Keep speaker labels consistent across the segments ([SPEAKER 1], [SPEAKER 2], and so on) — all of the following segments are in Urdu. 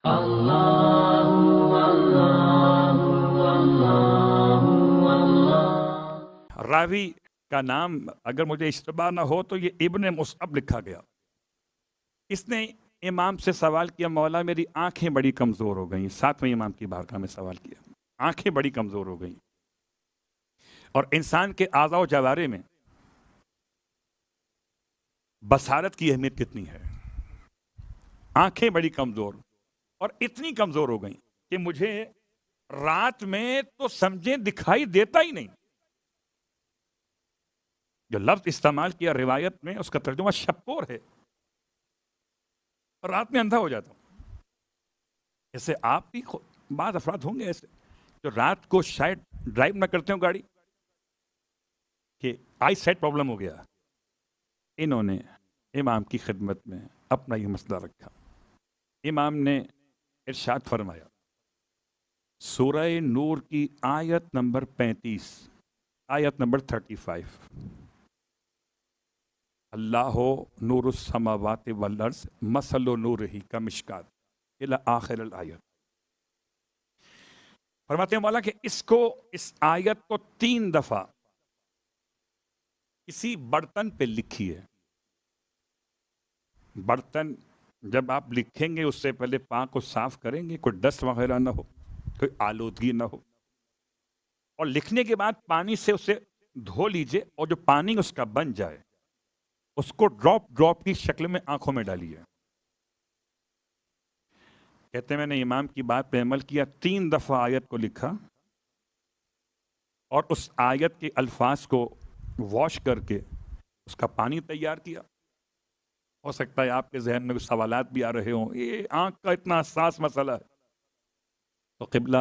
[SPEAKER 1] اللہ اللہ اللہ اللہ۔
[SPEAKER 2] راوی کا نام اگر مجھے اشتباہ نہ ہو تو یہ ابن مصعب لکھا گیا۔ اس نے امام سے سوال کیا، مولا میری آنکھیں بڑی کمزور ہو گئیں۔ ساتویں امام کی بارگاہ میں سوال کیا، آنکھیں بڑی کمزور ہو گئیں، اور انسان کے اعضاء و جوارے میں بصارت کی اہمیت کتنی ہے۔ آنکھیں بڑی کمزور، اور اتنی کمزور ہو گئیں کہ مجھے رات میں تو سمجھیں دکھائی دیتا ہی نہیں۔ جو لفظ استعمال کیا روایت میں، اس کا ترجمہ شپور ہے، رات میں اندھا ہو جاتا ہوں۔ ایسے آپ بھی بعض افراد ہوں گے ایسے جو رات کو شاید ڈرائیو نہ کرتے ہوں گاڑی، کہ آئی سائٹ پرابلم ہو گیا۔ انہوں نے امام کی خدمت میں اپنا یہ مسئلہ رکھا۔ امام نے ارشاد فرمایا، سورہ نور کی آیت نمبر 35، آیت نمبر 35، اللہ نور السماوات والارض مثل نورہ کمشکات الی آخر الآیت۔ فرماتے ہیں مولا کہ اس آیت کو 3 دفعہ کسی برتن پہ لکھی ہے۔ برتن جب آپ لکھیں گے اس سے پہلے پاک کو صاف کریں گے، کوئی ڈسٹ وغیرہ نہ ہو، کوئی آلودگی نہ ہو، اور لکھنے کے بعد پانی سے اسے دھو لیجئے، اور جو پانی اس کا بن جائے اس کو ڈراپ کی شکل میں آنکھوں میں ڈالیے۔ کہتے ہیں میں نے امام کی بات پہ عمل کیا، 3 دفعہ آیت کو لکھا، اور اس آیت کے الفاظ کو واش کر کے اس کا پانی تیار کیا۔ ہو سکتا ہے آپ کے ذہن میں کچھ سوالات بھی آ رہے ہوں، یہ آنکھ کا اتنا حساس مسئلہ ہے، تو قبلہ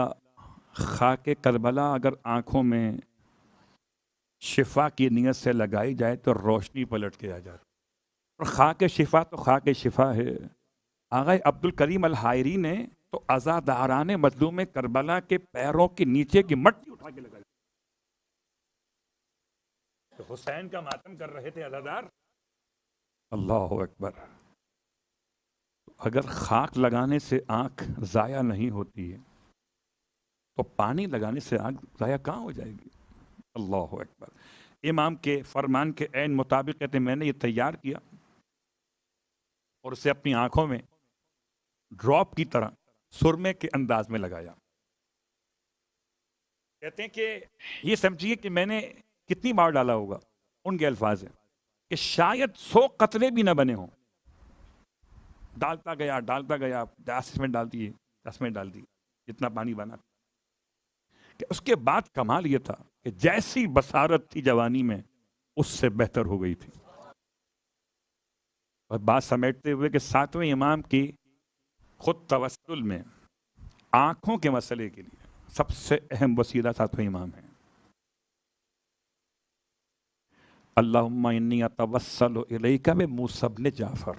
[SPEAKER 2] خاک کربلا اگر آنکھوں میں شفا کی نیت سے لگائی جائے تو روشنی پلٹ کے آ جاتی، اور خاک شفا تو خاک شفا ہے۔ آغا عبد الکریم الحائری نے تو عزاداران مظلوم کربلا کے پیروں کے نیچے کی مٹی اٹھا کے لگائی۔ تو حسین کا ماتم کر رہے تھے عزادار۔ اللہ اکبر۔ اگر خاک لگانے سے آنکھ ضائع نہیں ہوتی ہے تو پانی لگانے سے آنکھ ضائع کہاں ہو جائے گی؟ اللہ اکبر۔ امام کے فرمان کے عین مطابق کہتے ہیں میں نے یہ تیار کیا اور اسے اپنی آنکھوں میں ڈراپ کی طرح سرمے کے انداز میں لگایا۔ کہتے ہیں کہ یہ سمجھیے کہ میں نے کتنی بار ڈالا ہوگا۔ ان کے الفاظ ہیں کہ شاید 100 قطرے بھی نہ بنے ہوں۔ ڈالتا گیا 10 میں ڈال دیے، 10 میں ڈال دی، جتنا پانی بنا۔ کہ اس کے بعد کمال یہ تھا کہ جیسی بصارت تھی جوانی میں اس سے بہتر ہو گئی تھی۔ اور بات سمیٹتے ہوئے کہ 7ویں امام کی خود توسل میں آنکھوں کے مسئلے کے لیے سب سے اہم وسیلہ 7ویں امام ہے۔ اللہم انی اتوسل الیک بموسی بن جعفر۔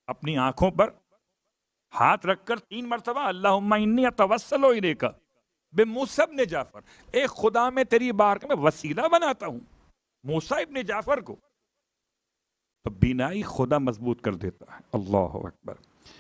[SPEAKER 2] اپنی آنکھوں پر ہاتھ رکھ کر 3 مرتبہ اللہم انی اتوسل الیک بموسی بن جعفر، اے خدا میں تیری بارگاہ میں وسیلہ بناتا ہوں موسیٰ ابن جعفر کو، تو بینائی خدا مضبوط کر دیتا ہے۔ اللہ اکبر۔